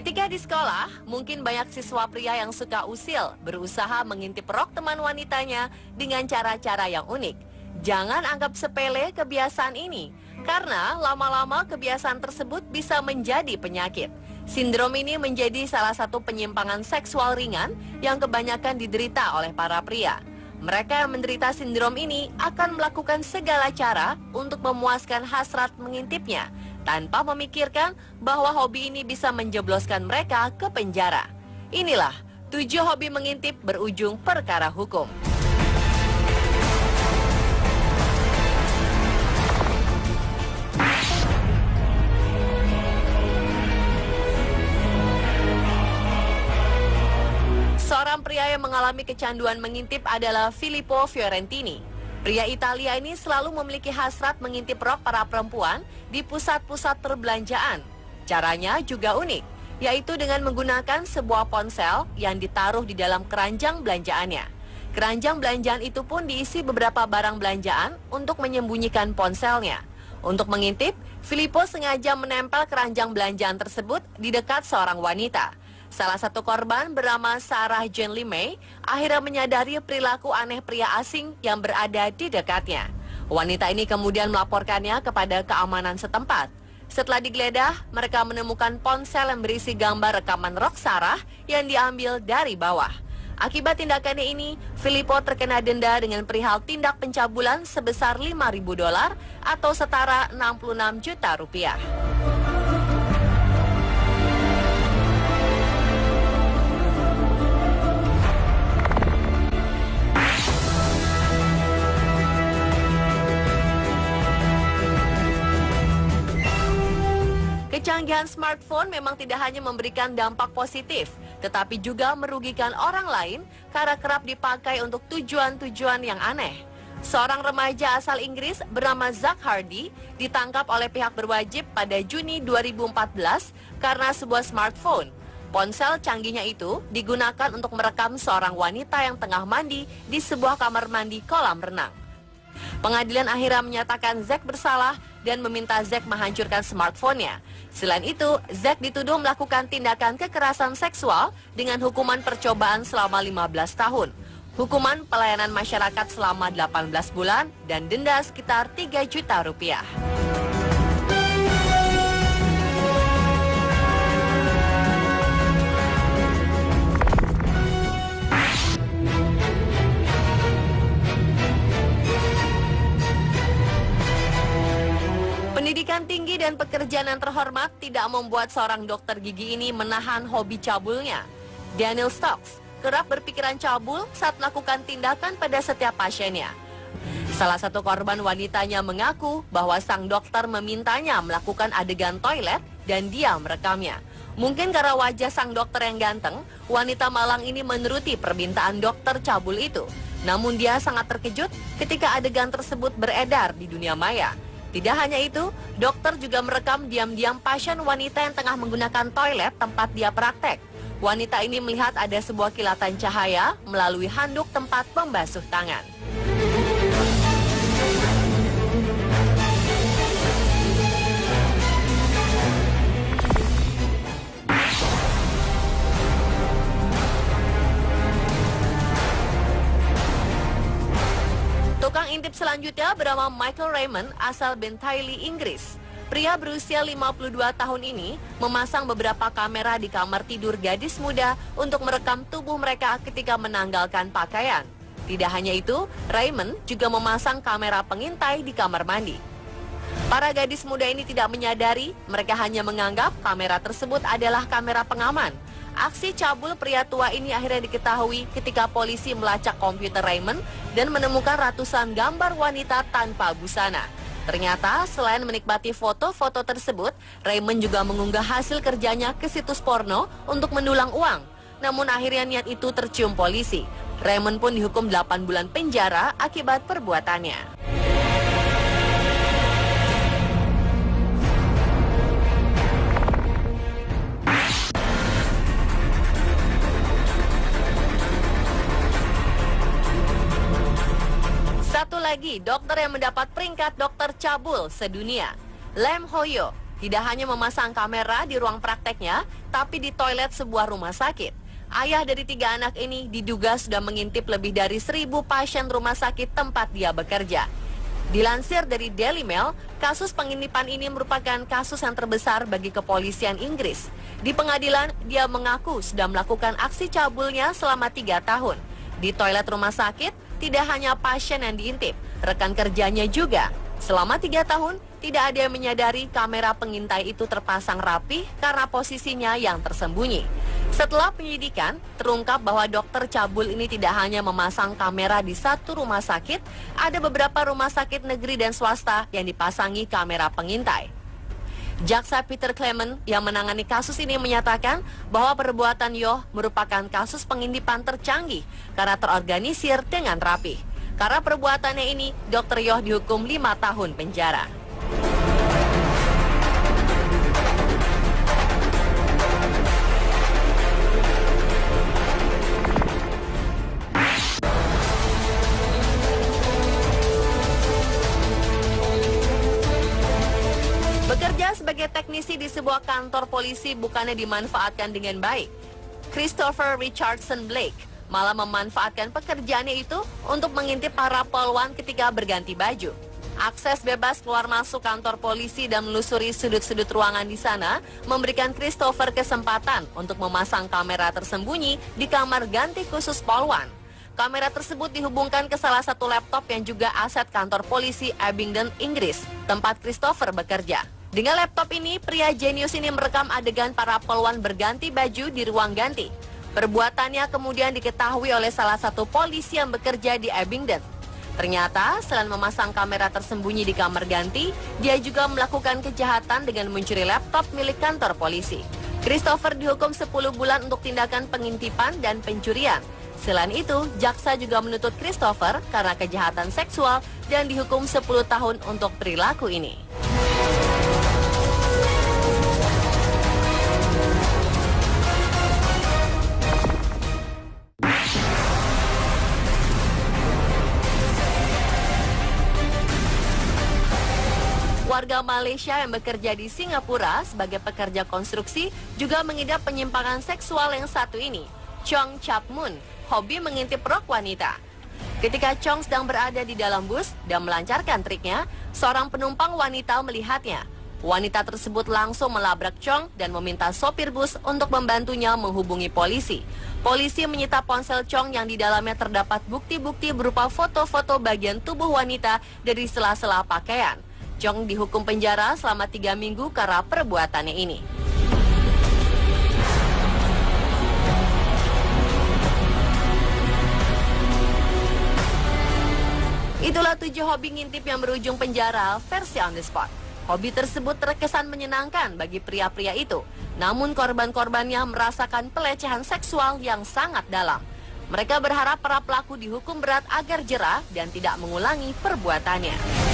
Ketika di sekolah, mungkin banyak siswa pria yang suka usil berusaha mengintip rok teman wanitanya dengan cara-cara yang unik. Jangan anggap sepele kebiasaan ini, karena lama-lama kebiasaan tersebut bisa menjadi penyakit. Sindrom ini menjadi salah satu penyimpangan seksual ringan yang kebanyakan diderita oleh para pria. Mereka yang menderita sindrom ini akan melakukan segala cara untuk memuaskan hasrat mengintipnya, tanpa memikirkan bahwa hobi ini bisa menjebloskan mereka ke penjara. Inilah 7 hobi mengintip berujung perkara hukum. Seorang pria yang mengalami kecanduan mengintip adalah Filippo Fiorentini. Pria Italia ini selalu memiliki hasrat mengintip rok para perempuan di pusat-pusat perbelanjaan. Caranya juga unik, yaitu dengan menggunakan sebuah ponsel yang ditaruh di dalam keranjang belanjaannya. Keranjang belanjaan itu pun diisi beberapa barang belanjaan untuk menyembunyikan ponselnya. Untuk mengintip, Filippo sengaja menempel keranjang belanjaan tersebut di dekat seorang wanita. Salah satu korban bernama Sarah Jane Limay akhirnya menyadari perilaku aneh pria asing yang berada di dekatnya. Wanita ini kemudian melaporkannya kepada keamanan setempat. Setelah digeledah, mereka menemukan ponsel yang berisi gambar rekaman rok Sarah yang diambil dari bawah. Akibat tindakannya ini, Filippo terkena denda dengan perihal tindak pencabulan sebesar $5.000 atau setara 66 juta rupiah. Kecanggihan smartphone memang tidak hanya memberikan dampak positif, tetapi juga merugikan orang lain karena kerap dipakai untuk tujuan-tujuan yang aneh. Seorang remaja asal Inggris bernama Zach Hardy ditangkap oleh pihak berwajib pada Juni 2014 karena sebuah smartphone. Ponsel canggihnya itu digunakan untuk merekam seorang wanita yang tengah mandi di sebuah kamar mandi kolam renang. Pengadilan akhirnya menyatakan Zach bersalah dan meminta Zach menghancurkan smartphone-nya. Selain itu, Zach dituduh melakukan tindakan kekerasan seksual dengan hukuman percobaan selama 15 tahun, hukuman pelayanan masyarakat selama 18 bulan, dan denda sekitar 3 juta rupiah. Pendidikan tinggi dan pekerjaan yang terhormat tidak membuat seorang dokter gigi ini menahan hobi cabulnya. Daniel Stokes kerap berpikiran cabul saat melakukan tindakan pada setiap pasiennya. Salah satu korban wanitanya mengaku bahwa sang dokter memintanya melakukan adegan toilet dan dia merekamnya. Mungkin karena wajah sang dokter yang ganteng, wanita malang ini menuruti permintaan dokter cabul itu. Namun dia sangat terkejut ketika adegan tersebut beredar di dunia maya. Tidak hanya itu, dokter juga merekam diam-diam pasien wanita yang tengah menggunakan toilet tempat dia praktek. Wanita ini melihat ada sebuah kilatan cahaya melalui handuk tempat pembasuh tangan. Tukang intip selanjutnya bernama Michael Raymond asal Bentiley, Inggris. Pria berusia 52 tahun ini memasang beberapa kamera di kamar tidur gadis muda untuk merekam tubuh mereka ketika menanggalkan pakaian. Tidak hanya itu, Raymond juga memasang kamera pengintai di kamar mandi. Para gadis muda ini tidak menyadari, mereka hanya menganggap kamera tersebut adalah kamera pengaman. Aksi cabul pria tua ini akhirnya diketahui ketika polisi melacak komputer Raymond dan menemukan ratusan gambar wanita tanpa busana. Ternyata selain menikmati foto-foto tersebut, Raymond juga mengunggah hasil kerjanya ke situs porno untuk mendulang uang. Namun akhirnya niat itu tercium polisi. Raymond pun dihukum 8 bulan penjara akibat perbuatannya. Satu lagi dokter yang mendapat peringkat dokter cabul sedunia, Lam Hoyo. Tidak hanya memasang kamera di ruang prakteknya, tapi di toilet sebuah rumah sakit. Ayah dari 3 anak ini diduga sudah mengintip lebih dari 1.000 pasien rumah sakit tempat dia bekerja. Dilansir dari Daily Mail, kasus pengintipan ini merupakan kasus yang terbesar bagi kepolisian Inggris. Di pengadilan, dia mengaku sudah melakukan aksi cabulnya selama 3 tahun. Di toilet rumah sakit, tidak hanya pasien yang diintip, rekan kerjanya juga. Selama 3 tahun, tidak ada yang menyadari kamera pengintai itu terpasang rapi karena posisinya yang tersembunyi. Setelah penyidikan, terungkap bahwa dokter cabul ini tidak hanya memasang kamera di satu rumah sakit, ada beberapa rumah sakit negeri dan swasta yang dipasangi kamera pengintai. Jaksa Peter Clement yang menangani kasus ini menyatakan bahwa perbuatan Yoh merupakan kasus pengintipan tercanggih karena terorganisir dengan rapi. Karena perbuatannya ini, Dr. Yoh dihukum 5 tahun penjara. Bekerja sebagai teknisi di sebuah kantor polisi bukannya dimanfaatkan dengan baik. Christopher Richardson Blake malah memanfaatkan pekerjaannya itu untuk mengintip para polwan ketika berganti baju. Akses bebas keluar masuk kantor polisi dan melusuri sudut-sudut ruangan di sana memberikan Christopher kesempatan untuk memasang kamera tersembunyi di kamar ganti khusus polwan. Kamera tersebut dihubungkan ke salah satu laptop yang juga aset kantor polisi Abingdon, Inggris, tempat Christopher bekerja. Dengan laptop ini, pria jenius ini merekam adegan para polwan berganti baju di ruang ganti. Perbuatannya kemudian diketahui oleh salah satu polisi yang bekerja di Abingdon. Ternyata, selain memasang kamera tersembunyi di kamar ganti, dia juga melakukan kejahatan dengan mencuri laptop milik kantor polisi. Christopher dihukum 10 bulan untuk tindakan pengintipan dan pencurian. Selain itu, jaksa juga menuntut Christopher karena kejahatan seksual dan dihukum 10 tahun untuk perilaku ini. Warga Malaysia yang bekerja di Singapura sebagai pekerja konstruksi juga mengidap penyimpangan seksual yang satu ini. Chong Chap Mun, hobi mengintip rok wanita. Ketika Chong sedang berada di dalam bus dan melancarkan triknya, seorang penumpang wanita melihatnya. Wanita tersebut langsung melabrak Chong dan meminta sopir bus untuk membantunya menghubungi polisi. Polisi menyita ponsel Chong yang di dalamnya terdapat bukti-bukti berupa foto-foto bagian tubuh wanita dari sela-sela pakaian. Chong dihukum penjara selama 3 minggu karena perbuatannya ini. Itulah 7 hobi ngintip yang berujung penjara versi on the spot. Hobi tersebut terkesan menyenangkan bagi pria-pria itu. Namun korban-korbannya merasakan pelecehan seksual yang sangat dalam. Mereka berharap para pelaku dihukum berat agar jera dan tidak mengulangi perbuatannya.